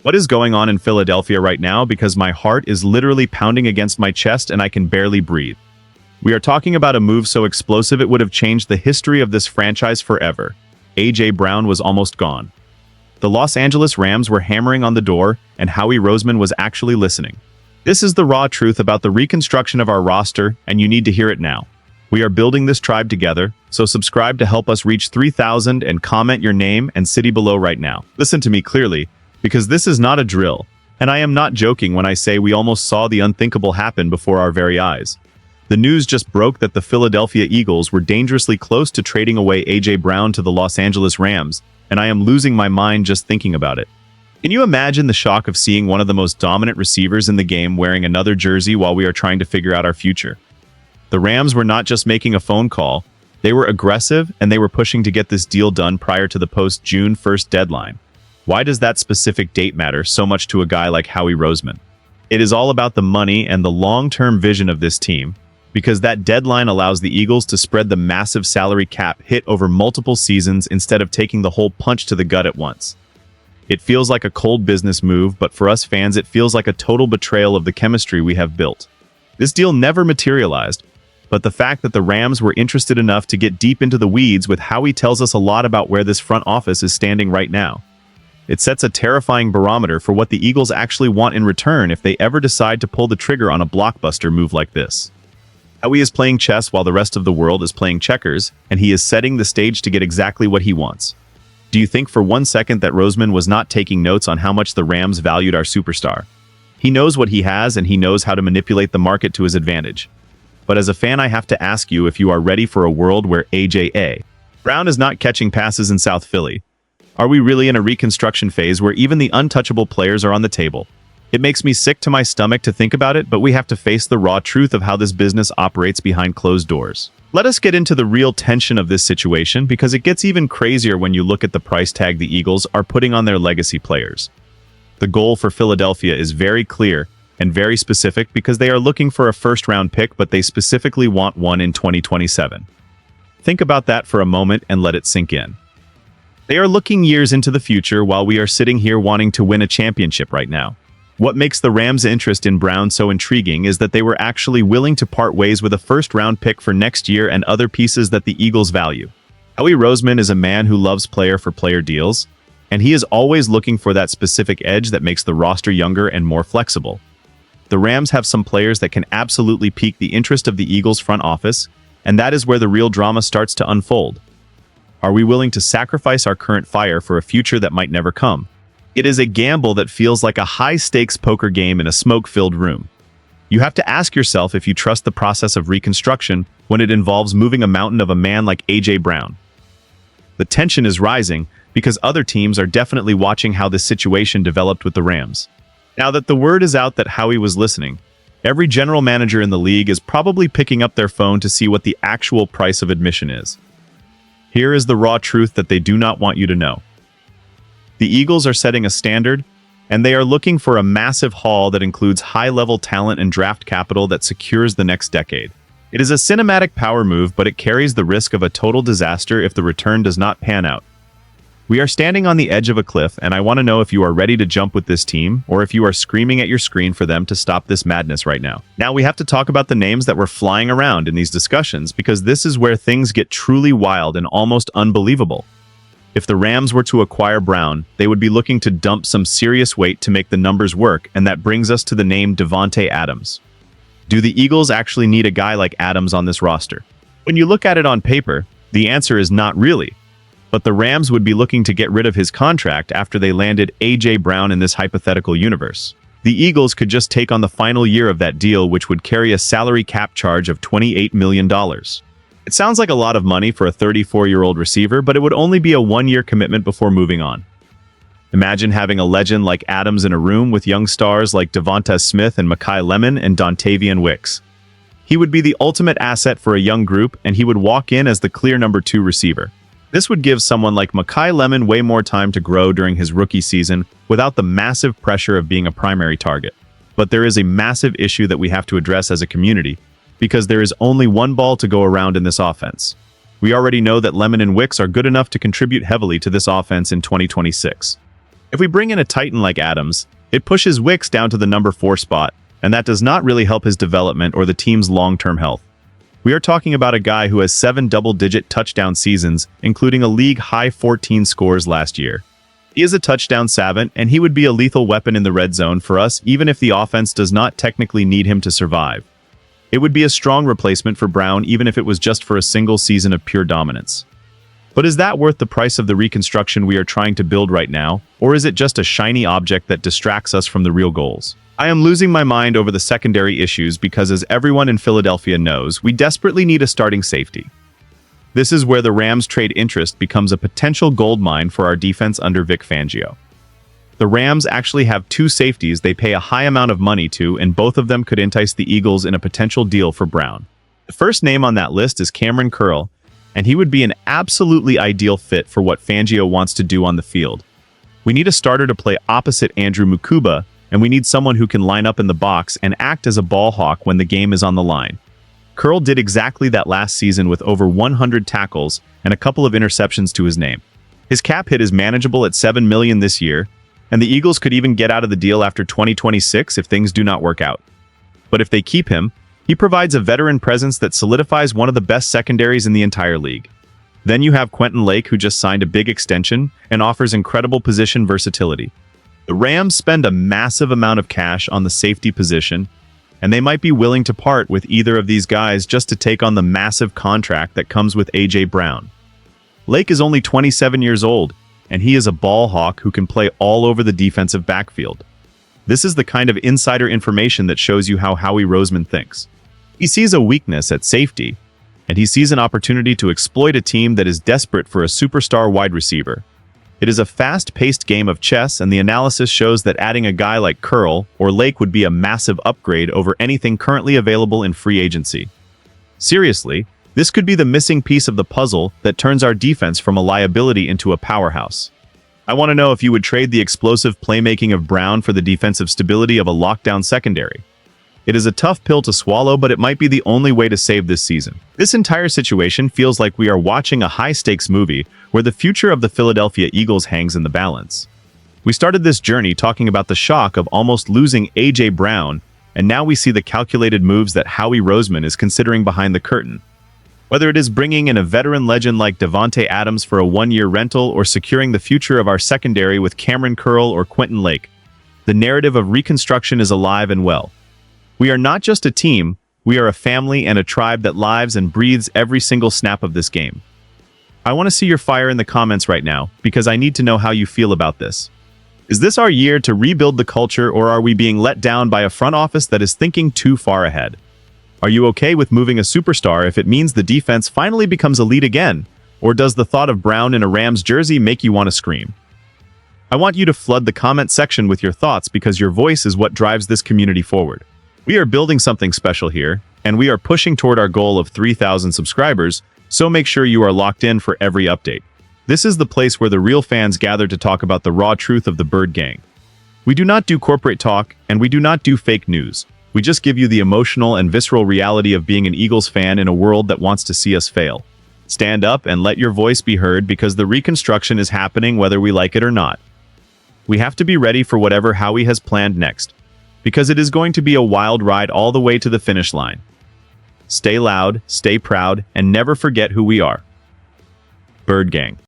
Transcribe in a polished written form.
What is going on in Philadelphia right now, because my heart is literally pounding against my chest and I can barely breathe. We are talking about a move so explosive it would have changed the history of this franchise forever. A.J. Brown was almost gone. The Los Angeles Rams were hammering on the door, and Howie Roseman was actually listening. This is the raw truth about the reconstruction of our roster, and you need to hear it now. We are building this tribe together, so subscribe to help us reach 3,000 and comment your name and city below right now. Listen to me clearly, because this is not a drill, and I am not joking when I say we almost saw the unthinkable happen before our very eyes. The news just broke that the Philadelphia Eagles were dangerously close to trading away A.J. Brown to the Los Angeles Rams, and I am losing my mind just thinking about it. Can you imagine the shock of seeing one of the most dominant receivers in the game wearing another jersey while we are trying to figure out our future? The Rams were not just making a phone call, they were aggressive and they were pushing to get this deal done prior to the post-June 1st deadline. Why does that specific date matter so much to a guy like Howie Roseman? It is all about the money and the long-term vision of this team, because that deadline allows the Eagles to spread the massive salary cap hit over multiple seasons instead of taking the whole punch to the gut at once. It feels like a cold business move, but for us fans it feels like a total betrayal of the chemistry we have built. This deal never materialized, but the fact that the Rams were interested enough to get deep into the weeds with Howie tells us a lot about where this front office is standing right now. It sets a terrifying barometer for what the Eagles actually want in return if they ever decide to pull the trigger on a blockbuster move like this. Howie is playing chess while the rest of the world is playing checkers, and he is setting the stage to get exactly what he wants. Do you think for one second that Roseman was not taking notes on how much the Rams valued our superstar? He knows what he has, and he knows how to manipulate the market to his advantage. But as a fan, I have to ask you if you are ready for a world where A.J. Brown is not catching passes in South Philly. Are we really in a reconstruction phase where even the untouchable players are on the table? It makes me sick to my stomach to think about it, but we have to face the raw truth of how this business operates behind closed doors. Let us get into the real tension of this situation, because it gets even crazier when you look at the price tag the Eagles are putting on their legacy players. The goal for Philadelphia is very clear and very specific, because they are looking for a first-round pick, but they specifically want one in 2027. Think about that for a moment and let it sink in. They are looking years into the future while we are sitting here wanting to win a championship right now. What makes the Rams' interest in Brown so intriguing is that they were actually willing to part ways with a first-round pick for next year and other pieces that the Eagles value. Howie Roseman is a man who loves player-for-player deals, and he is always looking for that specific edge that makes the roster younger and more flexible. The Rams have some players that can absolutely pique the interest of the Eagles' front office, and that is where the real drama starts to unfold. Are we willing to sacrifice our current fire for a future that might never come? It is a gamble that feels like a high-stakes poker game in a smoke-filled room. You have to ask yourself if you trust the process of reconstruction when it involves moving a mountain of a man like A.J. Brown. The tension is rising because other teams are definitely watching how this situation developed with the Rams. Now that the word is out that Howie was listening, every general manager in the league is probably picking up their phone to see what the actual price of admission is. Here is the raw truth that they do not want you to know. The Eagles are setting a standard, and they are looking for a massive haul that includes high-level talent and draft capital that secures the next decade. It is a cinematic power move, but it carries the risk of a total disaster if the return does not pan out. We are standing on the edge of a cliff, and I want to know if you are ready to jump with this team, or if you are screaming at your screen for them to stop this madness right now. Now we have to talk about the names that were flying around in these discussions, because this is where things get truly wild and almost unbelievable. If the Rams were to acquire Brown, they would be looking to dump some serious weight to make the numbers work, and that brings us to the name Davante Adams. Do the Eagles actually need a guy like Adams on this roster? When you look at it on paper, the answer is not really. But the Rams would be looking to get rid of his contract after they landed A.J. Brown in this hypothetical universe. The Eagles could just take on the final year of that deal, which would carry a salary cap charge of $28 million. It sounds like a lot of money for a 34-year-old receiver, but it would only be a one-year commitment before moving on. Imagine having a legend like Adams in a room with young stars like Devonta Smith and Mekhi Lemon and Dontavian Wicks. He would be the ultimate asset for a young group, and he would walk in as the clear number 2 receiver. This would give someone like Mekhi Lemon way more time to grow during his rookie season without the massive pressure of being a primary target. But there is a massive issue that we have to address as a community, because there is only one ball to go around in this offense. We already know that Lemon and Wicks are good enough to contribute heavily to this offense in 2026. If we bring in a titan like Adams, it pushes Wicks down to the number 4 spot, and that does not really help his development or the team's long-term health. We are talking about a guy who has 7 double-digit touchdown seasons, including a league-high 14 scores last year. He is a touchdown savant, and he would be a lethal weapon in the red zone for us even if the offense does not technically need him to survive. It would be a strong replacement for Brown even if it was just for a single season of pure dominance. But is that worth the price of the reconstruction we are trying to build right now, or is it just a shiny object that distracts us from the real goals? I am losing my mind over the secondary issues because, as everyone in Philadelphia knows, we desperately need a starting safety. This is where the Rams' trade interest becomes a potential goldmine for our defense under Vic Fangio. The Rams actually have 2 safeties they pay a high amount of money to, and both of them could entice the Eagles in a potential deal for Brown. The first name on that list is Kamren, and he would be an absolutely ideal fit for what Fangio wants to do on the field. We need a starter to play opposite Andrew Mukuba, and we need someone who can line up in the box and act as a ball hawk when the game is on the line. Curl did exactly that last season with over 100 tackles and a couple of interceptions to his name. His cap hit is manageable at $7 million this year, and the Eagles could even get out of the deal after 2026 if things do not work out. But if they keep him, he provides a veteran presence that solidifies one of the best secondaries in the entire league. Then you have Quentin, who just signed a big extension and offers incredible position versatility. The Rams spend a massive amount of cash on the safety position, and they might be willing to part with either of these guys just to take on the massive contract that comes with A.J. Brown. Lake is only 27 years old, and he is a ball hawk who can play all over the defensive backfield. This is the kind of insider information that shows you how Howie Roseman thinks. He sees a weakness at safety, and he sees an opportunity to exploit a team that is desperate for a superstar wide receiver. It is a fast-paced game of chess, and the analysis shows that adding a guy like Curl or Lake would be a massive upgrade over anything currently available in free agency. Seriously, this could be the missing piece of the puzzle that turns our defense from a liability into a powerhouse. I want to know if you would trade the explosive playmaking of Brown for the defensive stability of a lockdown secondary. It is a tough pill to swallow, but it might be the only way to save this season. This entire situation feels like we are watching a high-stakes movie where the future of the Philadelphia Eagles hangs in the balance. We started this journey talking about the shock of almost losing A.J. Brown, and now we see the calculated moves that Howie Roseman is considering behind the curtain. Whether it is bringing in a veteran legend like Davante Adams for a 1-year rental or securing the future of our secondary with Kamren or Quentin, the narrative of reconstruction is alive and well. We are not just a team, we are a family and a tribe that lives and breathes every single snap of this game. I want to see your fire in the comments right now, because I need to know how you feel about this. Is this our year to rebuild the culture, or are we being let down by a front office that is thinking too far ahead? Are you okay with moving a superstar if it means the defense finally becomes elite again, or does the thought of Brown in a Rams jersey make you want to scream? I want you to flood the comment section with your thoughts, because your voice is what drives this community forward. We are building something special here, and we are pushing toward our goal of 3,000 subscribers, so make sure you are locked in for every update. This is the place where the real fans gather to talk about the raw truth of the Bird Gang. We do not do corporate talk, and we do not do fake news. We just give you the emotional and visceral reality of being an Eagles fan in a world that wants to see us fail. Stand up and let your voice be heard, because the reconstruction is happening whether we like it or not. We have to be ready for whatever Howie has planned next, because it is going to be a wild ride all the way to the finish line. Stay loud, stay proud, and never forget who we are. Bird Gang.